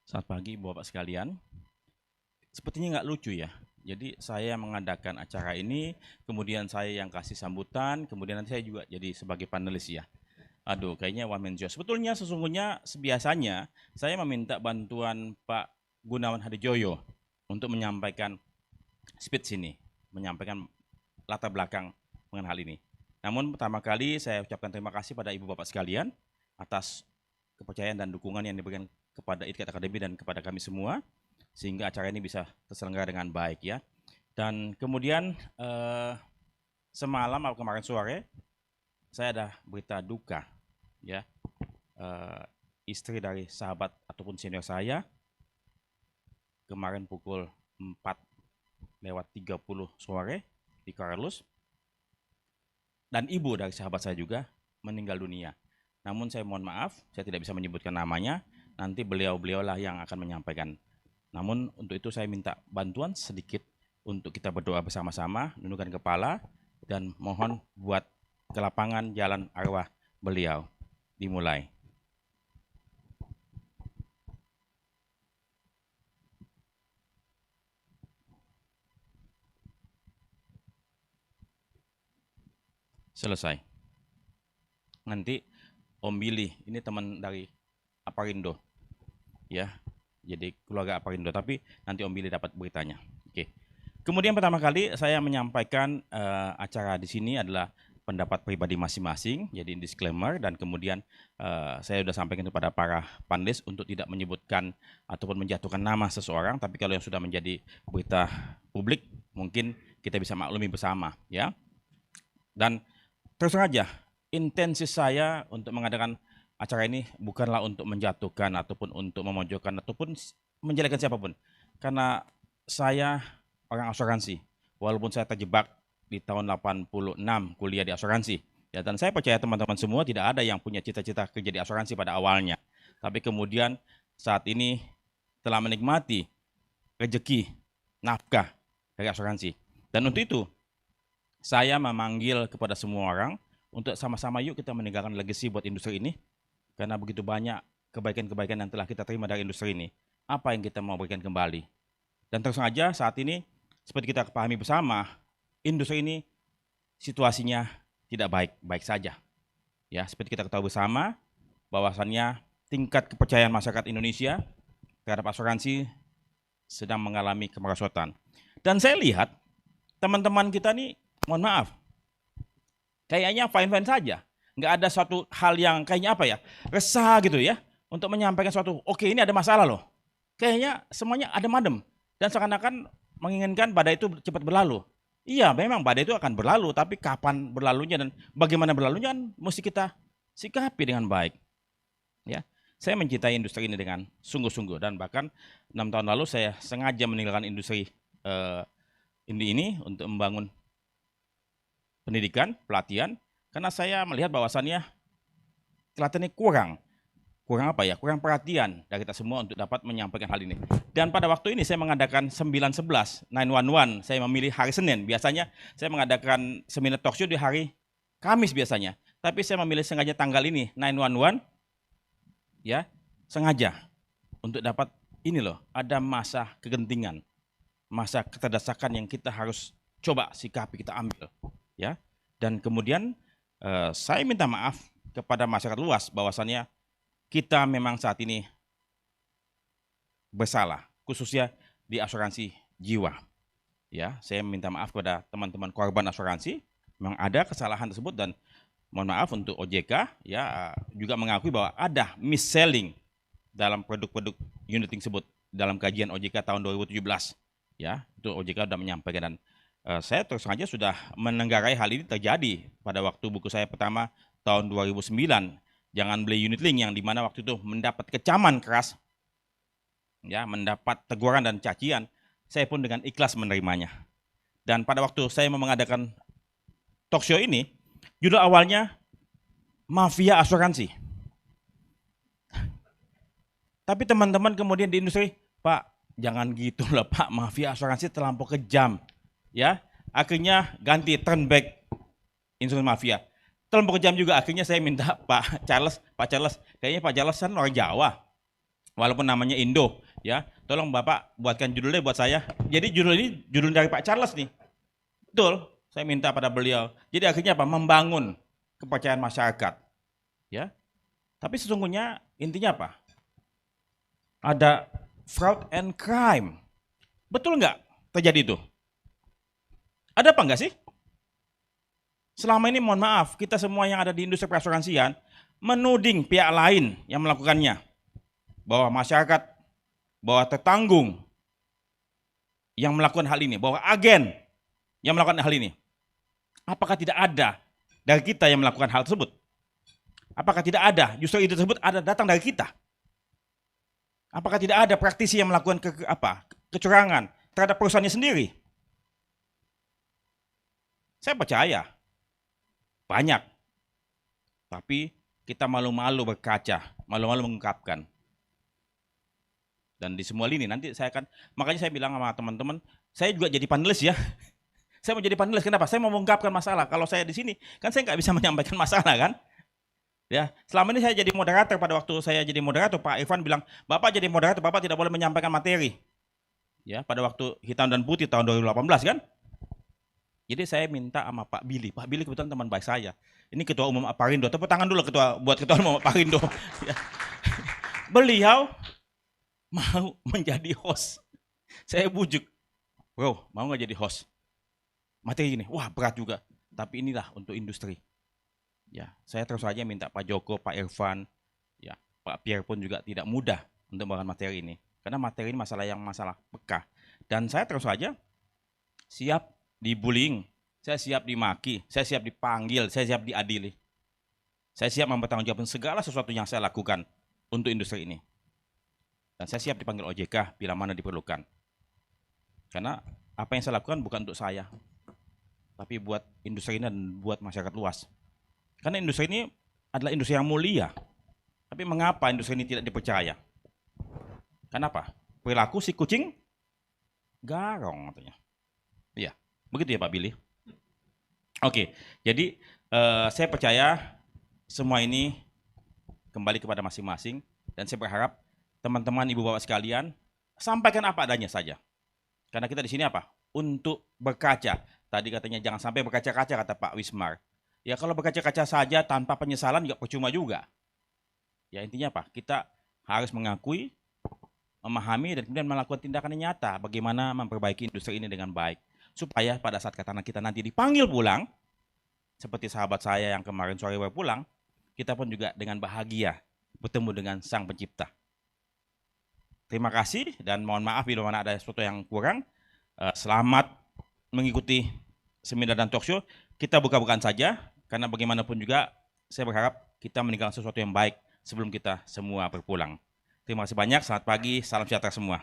Selamat pagi Bapak sekalian. Sepertinya nggak lucu ya. Jadi saya mengadakan acara ini, kemudian saya yang kasih sambutan, kemudian nanti saya juga jadi sebagai panelis ya. Aduh, kayaknya one man show. Sebetulnya sesungguhnya sebiasanya saya meminta bantuan Pak Gunawan Hadijoyo untuk menyampaikan speech ini, menyampaikan latar belakang mengenai hal ini. Namun pertama kali saya ucapkan terima kasih pada Ibu Bapak sekalian atas kepercayaan dan dukungan yang diberikan kepada Itikat Akademi dan kepada kami semua sehingga acara ini bisa terselenggara dengan baik ya. Dan kemudian semalam atau kemarin sore saya ada berita duka ya. Istri dari sahabat ataupun senior saya kemarin pukul 4:30 sore di Carlos, dan ibu dari sahabat saya juga meninggal dunia. Namun saya mohon maaf, saya tidak bisa menyebutkan namanya, nanti beliau-beliaulah yang akan menyampaikan. Namun untuk itu saya minta bantuan sedikit untuk kita berdoa bersama-sama, menundukkan kepala, dan mohon buat ke lapangan jalan arwah beliau. Dimulai. Selesai. Nanti Om Billy, ini teman dari Aparindo, ya, jadi keluarga Aparindo, tapi nanti Om Billy dapat beritanya. Oke. Kemudian pertama kali saya menyampaikan acara di sini adalah pendapat pribadi masing-masing, jadi disclaimer, dan kemudian saya sudah sampaikan kepada para panelis untuk tidak menyebutkan ataupun menjatuhkan nama seseorang, tapi kalau yang sudah menjadi berita publik mungkin kita bisa maklumi bersama, ya. Dan terus saja, intensi saya untuk mengadakan acara ini bukanlah untuk menjatuhkan ataupun untuk memojokkan ataupun menjelekkan siapapun. Karena saya orang asuransi, walaupun saya terjebak di tahun 86 kuliah di asuransi. Ya, dan saya percaya teman-teman semua tidak ada yang punya cita-cita kerja di asuransi pada awalnya. Tapi kemudian saat ini telah menikmati rezeki, nafkah dari asuransi. Dan untuk itu, saya memanggil kepada semua orang untuk sama-sama yuk kita meninggalkan legacy buat industri ini, karena begitu banyak kebaikan-kebaikan yang telah kita terima dari industri ini. Apa yang kita mau berikan kembali? Dan terus saja saat ini seperti kita pahami bersama, industri ini situasinya tidak baik-baik saja. Ya, seperti kita ketahui bersama bahwasannya tingkat kepercayaan masyarakat Indonesia terhadap asuransi sedang mengalami kemerosotan. Dan saya lihat teman-teman kita nih, mohon maaf, kayaknya fine-fine saja. Nggak ada suatu hal yang kayaknya apa ya, resah gitu ya, untuk menyampaikan suatu, oke ini ada masalah loh. Kayaknya semuanya adem-adem. Dan seakan-akan menginginkan badai itu cepat berlalu. Iya, memang badai itu akan berlalu, tapi kapan berlalunya dan bagaimana berlalunya kan mesti kita sikapi dengan baik. Ya, saya mencintai industri ini dengan sungguh-sungguh, dan bahkan 6 tahun lalu saya sengaja meninggalkan industri ini untuk membangun pendidikan, pelatihan, karena saya melihat bahwasannya kelihatannya kurang apa ya, kurang perhatian dari kita semua untuk dapat menyampaikan hal ini. Dan pada waktu ini saya mengadakan 911, 911, saya memilih hari Senin. Biasanya saya mengadakan seminar talk show di hari Kamis biasanya, tapi saya memilih sengaja tanggal ini, 911, ya, sengaja untuk dapat ini loh, ada masa kegentingan, masa keterdesakan yang kita harus coba sikapi, kita ambil, ya. Dan kemudian saya minta maaf kepada masyarakat luas bahwasannya kita memang saat ini bersalah, khususnya di asuransi jiwa. Ya, saya minta maaf kepada teman-teman korban asuransi, memang ada kesalahan tersebut, dan mohon maaf untuk OJK ya, juga mengakui bahwa ada mis-selling dalam produk-produk unit tersebut dalam kajian OJK tahun 2017. Ya, itu OJK sudah menyampaikan, dan saya terus saja sudah menenggarai hal ini terjadi pada waktu buku saya pertama tahun 2009, Jangan Beli Unit Link, yang dimana waktu itu mendapat kecaman keras, ya, mendapat teguran dan cacian. Saya pun dengan ikhlas menerimanya. Dan pada waktu saya mau mengadakan talk show ini, judul awalnya Mafia Asuransi. Tapi teman-teman kemudian di industri, Pak, jangan gitu lah Pak, mafia asuransi terlampau kejam. Ya, akhirnya ganti turn back insurance mafia. Terlampau kejam juga, akhirnya saya minta Pak Charles, kayaknya Pak Charles kan orang Jawa. walaupun namanya Indo, ya. Tolong Bapak buatkan judulnya buat saya. Jadi judul ini judul dari Pak Charles nih. Betul, saya minta pada beliau. Jadi akhirnya apa? Membangun kepercayaan masyarakat, ya. Tapi sesungguhnya intinya apa? Ada fraud and crime. Betul nggak terjadi itu? Ada apa nggak sih? Selama ini mohon maaf, kita semua yang ada di industri perasuransian menuding pihak lain yang melakukannya. Bahwa masyarakat, bahwa tertanggung yang melakukan hal ini, bahwa agen yang melakukan hal ini. Apakah tidak ada dari kita yang melakukan hal tersebut? Apakah tidak ada, justru ide tersebut ada datang dari kita? Apakah tidak ada praktisi yang melakukan kecurangan terhadap perusahaannya sendiri? Saya percaya banyak, tapi kita malu-malu berkaca, malu-malu mengungkapkan. Dan di semua lini nanti saya akan, makanya saya bilang sama teman-teman, saya juga jadi panelis ya. Saya mau jadi panelis, kenapa? Saya mau mengungkapkan masalah. Kalau saya di sini, kan saya nggak bisa menyampaikan masalah kan? Ya, selama ini saya jadi moderator. Pada waktu saya jadi moderator, Pak Irfan bilang, Bapak jadi moderator, Bapak tidak boleh menyampaikan materi. Ya, pada waktu Hitam dan Putih tahun 2018 kan? Jadi saya minta sama Pak Billy. Pak Billy kebetulan teman baik saya. Ini Ketua Umum Aparindo. Tepuk tangan dulu buat Ketua Umum Aparindo. Ya. Beliau mau menjadi host. Saya bujuk, bro, mau nggak jadi host? Materi ini, wah berat juga. Tapi inilah untuk industri. Ya, saya terus saja minta Pak Joko, Pak Irfan, ya, Pak Pierre pun juga tidak mudah untuk membangun materi ini. Karena materi ini masalah peka. Dan saya terus saja siap dibullying, saya siap dimaki, saya siap dipanggil, saya siap diadili. Saya siap mempertanggungjawabkan segala sesuatu yang saya lakukan untuk industri ini. Dan saya siap dipanggil OJK bila mana diperlukan. Karena apa yang saya lakukan bukan untuk saya, tapi buat industri ini dan buat masyarakat luas. Karena industri ini adalah industri yang mulia. Tapi mengapa industri ini tidak dipercaya? Kenapa? Perilaku si kucing garong katanya. Iya. Begitu ya Pak Billy? Oke, jadi saya percaya semua ini kembali kepada masing-masing. Dan saya berharap teman-teman ibu bapak sekalian sampaikan apa adanya saja. Karena kita di sini apa? Untuk berkaca. Tadi katanya jangan sampai berkaca-kaca kata Pak Wismar. Ya kalau berkaca-kaca saja tanpa penyesalan juga percuma juga. Ya intinya apa? Kita harus mengakui, memahami dan kemudian melakukan tindakan yang nyata bagaimana memperbaiki industri ini dengan baik. Supaya pada saat kata kita nanti dipanggil pulang, seperti sahabat saya yang kemarin sore baru pulang, kita pun juga dengan bahagia bertemu dengan Sang Pencipta. Terima kasih dan mohon maaf bila mana ada sesuatu yang kurang. Selamat mengikuti seminar dan talkshow. Kita buka-bukaan saja, karena bagaimanapun juga saya berharap kita meninggalkan sesuatu yang baik sebelum kita semua berpulang. Terima kasih banyak, selamat pagi, salam sejahtera semua.